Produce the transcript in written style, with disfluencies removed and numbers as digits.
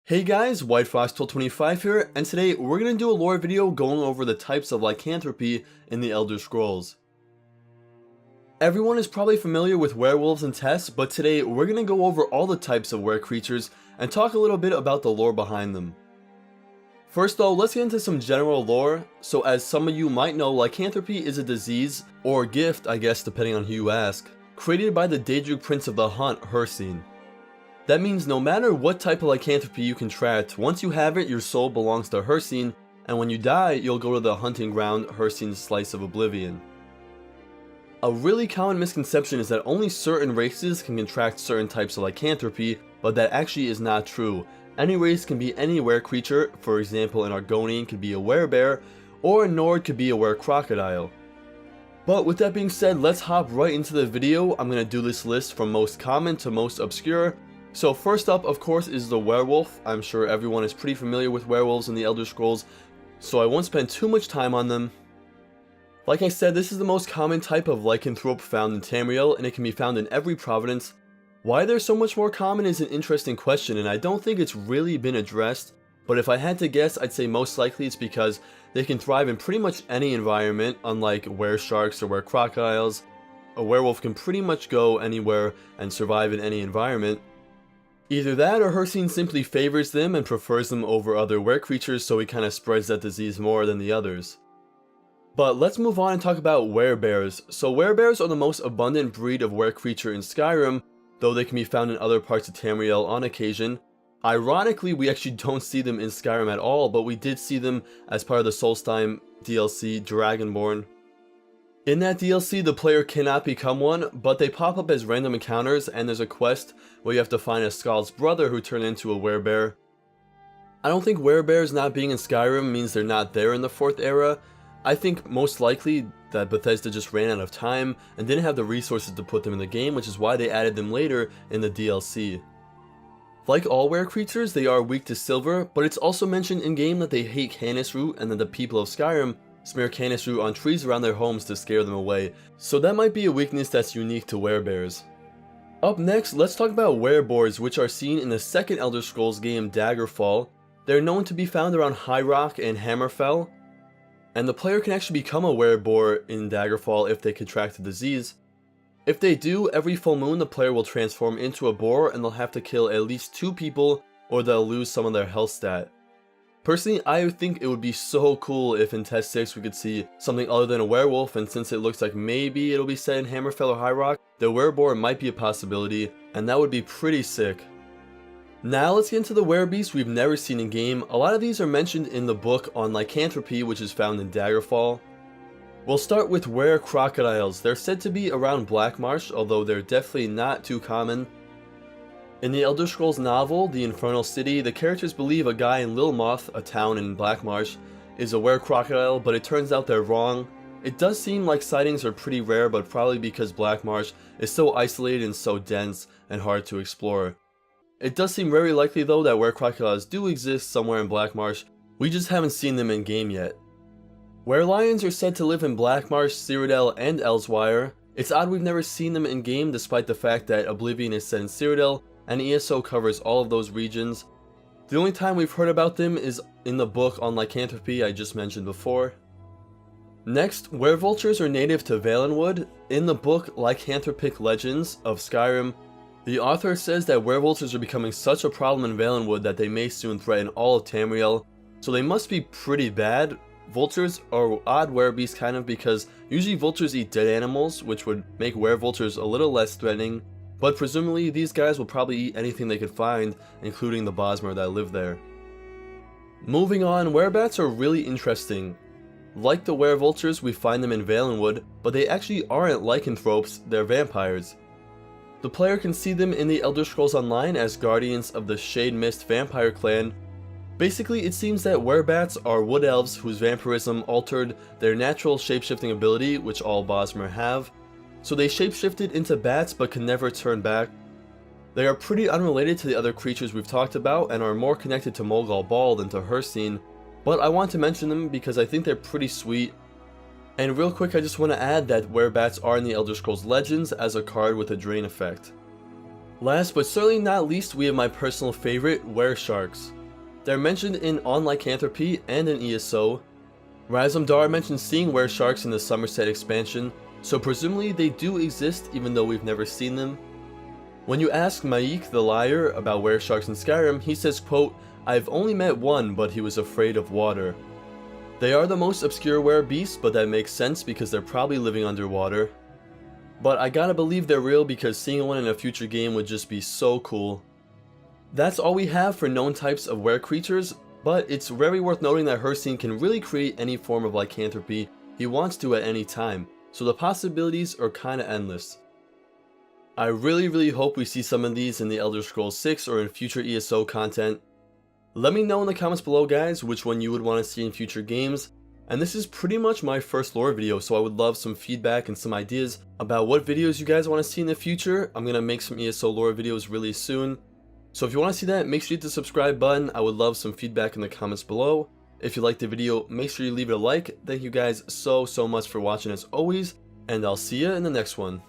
Hey guys, WhiteFox1225 here, and today we're going to do a lore video going over the types of lycanthropy in the Elder Scrolls. Everyone is probably familiar with werewolves and TES, but today we're going to go over all the types of werecreatures and talk a little bit about the lore behind them. First though, let's get into some general lore. So as some of you might know, lycanthropy is a disease, or gift I guess depending on who you ask, created by the Daedric Prince of the Hunt, Hircine. That means no matter what type of lycanthropy you contract, once you have it, your soul belongs to Hircine, and when you die, you'll go to the hunting ground, Hircine's Slice of Oblivion. A really common misconception is that only certain races can contract certain types of lycanthropy, but that actually is not true. Any race can be any werecreature, for example an Argonian could be a werebear, or a Nord could be a werecrocodile. But with that being said, let's hop right into the video. I'm going to do this list from most common to most obscure. So first up, of course, is the werewolf. I'm sure everyone is pretty familiar with werewolves in the Elder Scrolls, so I won't spend too much time on them. Like I said, this is the most common type of lycanthrope found in Tamriel, and it can be found in every province. Why they're so much more common is an interesting question, and I don't think it's really been addressed, but if I had to guess, I'd say most likely it's because they can thrive in pretty much any environment, unlike weresharks or werecrocodiles. A werewolf can pretty much go anywhere and survive in any environment. Either that, or Hircine simply favors them and prefers them over other werecreatures, so he kind of spreads that disease more than the others. But let's move on and talk about werebears. So werebears are the most abundant breed of werecreature in Skyrim, though they can be found in other parts of Tamriel on occasion. Ironically, we actually don't see them in Skyrim at all, but we did see them as part of the Solstheim DLC Dragonborn. In that DLC, the player cannot become one, but they pop up as random encounters, and there's a quest where you have to find a Skald's brother who turned into a werebear. I don't think werebears not being in Skyrim means they're not there in the 4th era. I think most likely that Bethesda just ran out of time and didn't have the resources to put them in the game, which is why they added them later in the DLC. Like all werecreatures, they are weak to silver, but it's also mentioned in-game that they hate canis root and that the people of Skyrim smear canis root on trees around their homes to scare them away, so that might be a weakness that's unique to werebears. Up next, let's talk about Wereboars, which are seen in the second Elder Scrolls game Daggerfall. They're known to be found around High Rock and Hammerfell, and the player can actually become a Wereboar in Daggerfall if they contract the disease. If they do, every full moon the player will transform into a boar and they'll have to kill at least 2 people or they'll lose some of their health stat. Personally, I think it would be so cool if in TES 6 we could see something other than a werewolf, and since it looks like maybe it'll be set in Hammerfell or High Rock, the Wereboar might be a possibility, and that would be pretty sick. Now let's get into the Werebeasts we've never seen in game. A lot of these are mentioned in the book on lycanthropy, which is found in Daggerfall. We'll start with Werecrocodiles. They're said to be around Blackmarsh, although they're definitely not too common. In the Elder Scrolls novel, The Infernal City, the characters believe a guy in Lilmoth, a town in Blackmarsh, is a werecrocodile, but it turns out they're wrong. It does seem like sightings are pretty rare, but probably because Blackmarsh is so isolated and so dense and hard to explore. It does seem very likely though that werecrocodiles do exist somewhere in Blackmarsh, we just haven't seen them in game yet. Werelions are said to live in Blackmarsh, Cyrodiil, and Elsweyr. It's odd we've never seen them in game despite the fact that Oblivion is set in Cyrodiil, and ESO covers all of those regions. The only time we've heard about them is in the book on lycanthropy I just mentioned before. Next, Werevultures are native to Valenwood. In the book Lycanthropic Legends of Skyrim, the author says that werevultures are becoming such a problem in Valenwood that they may soon threaten all of Tamriel, so they must be pretty bad. Vultures are odd werebeasts kind of because usually vultures eat dead animals, which would make werevultures a little less threatening. But presumably these guys will probably eat anything they could find, including the Bosmer that live there. Moving on, Werebats are really interesting. Like the Werevultures, we find them in Valenwood, but they actually aren't lycanthropes, they're vampires. The player can see them in the Elder Scrolls Online as guardians of the Shade Mist vampire clan. Basically, it seems that Werebats are wood elves whose vampirism altered their natural shapeshifting ability, which all Bosmer have. So they shapeshifted into bats but can never turn back. They are pretty unrelated to the other creatures we've talked about and are more connected to Molgal Ball than to Hircine, but I want to mention them because I think they're pretty sweet. And real quick, I just want to add that Werebats are in the Elder Scrolls Legends as a card with a drain effect. Last but certainly not least, we have my personal favorite, Weresharks. They're mentioned in On Lycanthropy and in ESO. Razumdar mentioned seeing Weresharks in the Somerset expansion, so presumably they do exist even though we've never seen them. When you ask Maik the Liar about Weresharks in Skyrim, he says, quote, "I've only met one, but he was afraid of water." They are the most obscure Werebeasts, but that makes sense because they're probably living underwater. But I gotta believe they're real because seeing one in a future game would just be so cool. That's all we have for known types of Werecreatures, but it's very worth noting that Hircine can really create any form of lycanthropy he wants to at any time, so the possibilities are kinda endless. I really hope we see some of these in the Elder Scrolls 6 or in future ESO content. Let me know in the comments below, guys, which one you would want to see in future games. And this is pretty much my first lore video, so I would love some feedback and some ideas about what videos you guys want to see in the future. I'm going to make some ESO lore videos really soon. So if you want to see that, make sure you hit the subscribe button. I would love some feedback in the comments below. If you liked the video, make sure you leave it a like. Thank you guys so much for watching as always, and I'll see you in the next one.